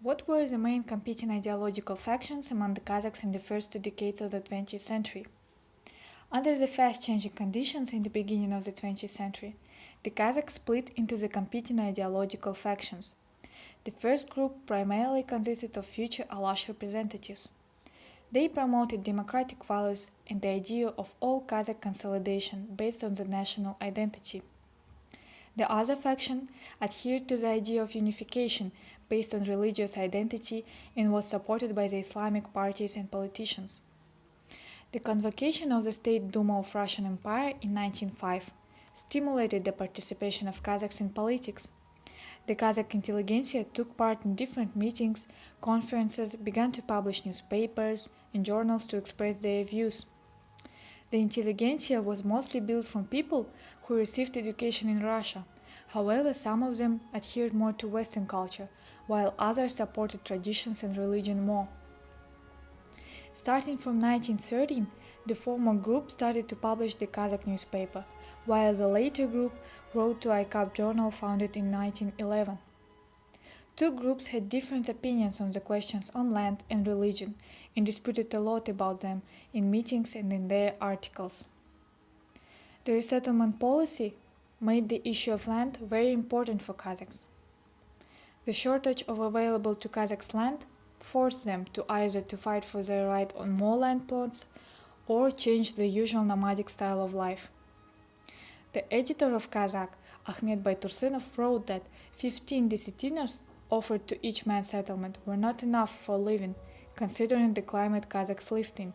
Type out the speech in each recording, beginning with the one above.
What were the main competing ideological factions among the Kazakhs in the first 2 decades of the 20th century? Under the fast-changing conditions in the beginning of the 20th century, the Kazakhs split into the competing ideological factions. The first group primarily consisted of future Alash representatives. They promoted democratic values and the idea of all Kazakh consolidation based on the national identity. The other faction adhered to the idea of unification based on religious identity and was supported by the Islamic parties and politicians. The convocation of the State Duma of Russian Empire in 1905 stimulated the participation of Kazakhs in politics. The Kazakh intelligentsia took part in different meetings, conferences, began to publish newspapers and journals to express their views. The intelligentsia was mostly built from people who received education in Russia. However, some of them adhered more to Western culture, while others supported traditions and religion more. Starting from 1913, the former group started to publish the Kazakh newspaper, while the later group wrote to ICAP journal founded in 1911. Two groups had different opinions on the questions on land and religion and disputed a lot about them in meetings and in their articles. The resettlement policy made the issue of land very important for Kazakhs. The shortage of available to Kazakhs land forced them to either to fight for their right on more land plots or change the usual nomadic style of life. The editor of Kazakh, Ahmed Baitursunov, wrote that 15 desetiners offered to each man's settlement were not enough for living, considering the climate Kazakhs lived in.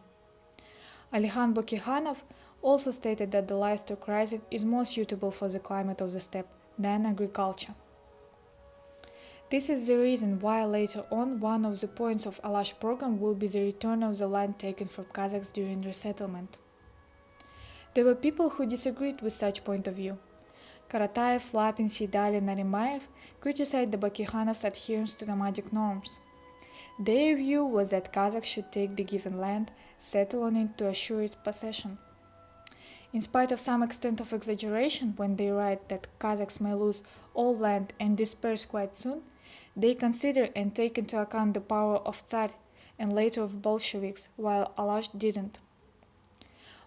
Alihan Bokikhanov also stated that the livestock raising is more suitable for the climate of the steppe than agriculture. This is the reason why later on one of the points of Alash program will be the return of the land taken from Kazakhs during resettlement. There were people who disagreed with such point of view. Karataev, Lapin, Seidal and Narimaev criticized the Bokikhanov's adherence to nomadic norms. Their view was that Kazakhs should take the given land, settle on it to assure its possession. In spite of some extent of exaggeration when they write that Kazakhs may lose all land and disperse quite soon, they consider and take into account the power of Tsar and later of Bolsheviks, while Alash didn't.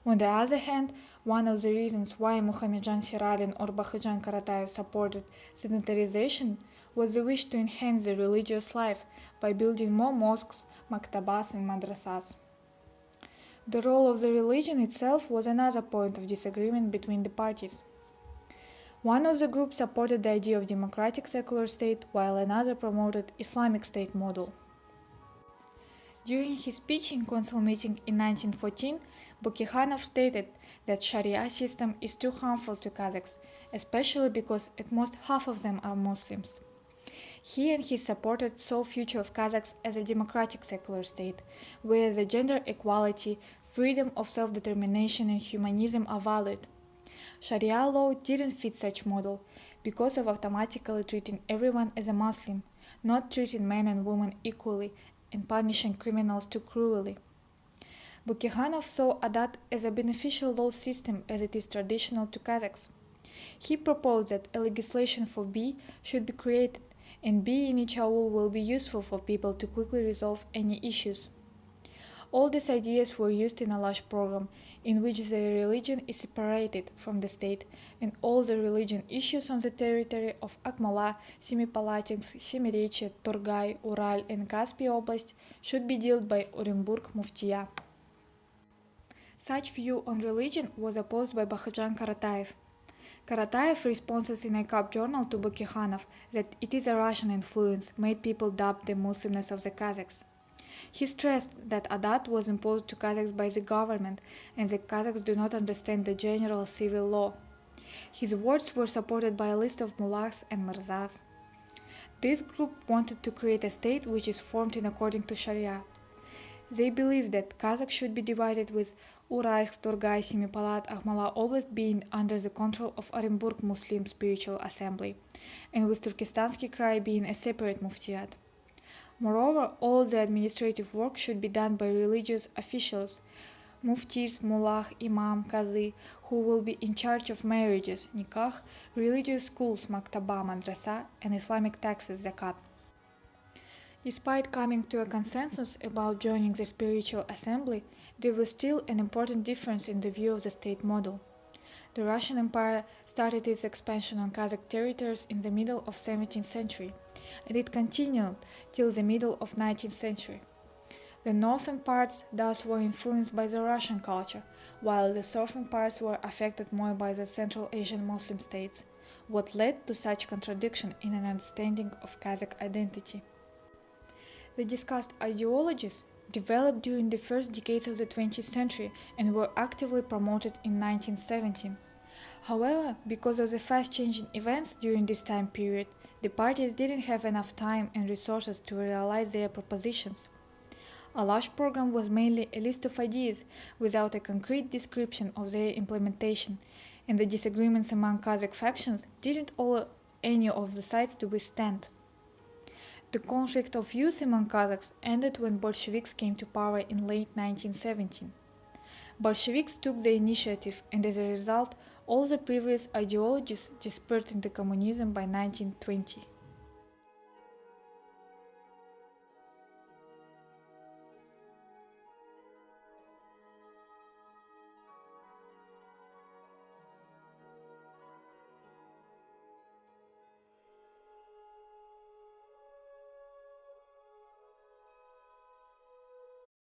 On the other hand, one of the reasons why Muhammadjan Siralin or Bakhijan Karataev supported sanitarization was the wish to enhance the religious life by building more mosques, maktabas and madrasas. The role of the religion itself was another point of disagreement between the parties. One of the groups supported the idea of democratic secular state, while another promoted Islamic state model. During his speech in council meeting in 1914, Bokikhanov stated that Sharia system is too harmful to Kazakhs, especially because at most half of them are Muslims. He and his supporters saw future of Kazakhs as a democratic secular state, where the gender equality, freedom of self-determination and humanism are valued. Sharia law didn't fit such model because of automatically treating everyone as a Muslim, not treating men and women equally and punishing criminals too cruelly. Bokikhanov saw Adat as a beneficial law system as it is traditional to Kazakhs. He proposed that a legislation for B should be created and B in each aul will be useful for people to quickly resolve any issues. All these ideas were used in Alash program, in which the religion is separated from the state, and all the religion issues on the territory of Akmola, Semipalatinsk, Semirechye, Torgay, Ural and Caspian Oblast should be dealt by Orenburg Muftiya. Such view on religion was opposed by Bakhijan Karataev. Karataev responses in ICAP journal to Bokikhanov that it is a Russian influence made people doubt the Muslimness of the Kazakhs. He stressed that Adat was imposed to Kazakhs by the government and the Kazakhs do not understand the general civil law. His words were supported by a list of mullahs and mirzas. This group wanted to create a state which is formed in according to Sharia. They believed that Kazakhs should be divided with Uralsk, Torgay, Semipalat, Akhmala Oblast being under the control of Orenburg Muslim Spiritual Assembly, and with Turkestansky Krai being a separate muftiyat. Moreover, all the administrative work should be done by religious officials, muftis, mullah, imam, qazi, who will be in charge of marriages, nikah, religious schools, maktaba, madrasa, and Islamic taxes, zakat. Despite coming to a consensus about joining the spiritual assembly, there was still an important difference in the view of the state model. The Russian Empire started its expansion on Kazakh territories in the middle of 17th century, and it continued till the middle of 19th century. The northern parts thus were influenced by the Russian culture, while the southern parts were affected more by the Central Asian Muslim states, what led to such contradiction in an understanding of Kazakh identity. The discussed ideologies developed during the first decades of the 20th century and were actively promoted in 1917. However, because of the fast-changing events during this time period, the parties didn't have enough time and resources to realize their propositions. A large program was mainly a list of ideas without a concrete description of their implementation, and the disagreements among Kazakh factions didn't allow any of the sides to withstand. The conflict of views among Kazakhs ended when Bolsheviks came to power in late 1917. Bolsheviks took the initiative, and as a result, all the previous ideologies dispersed into communism by 1920.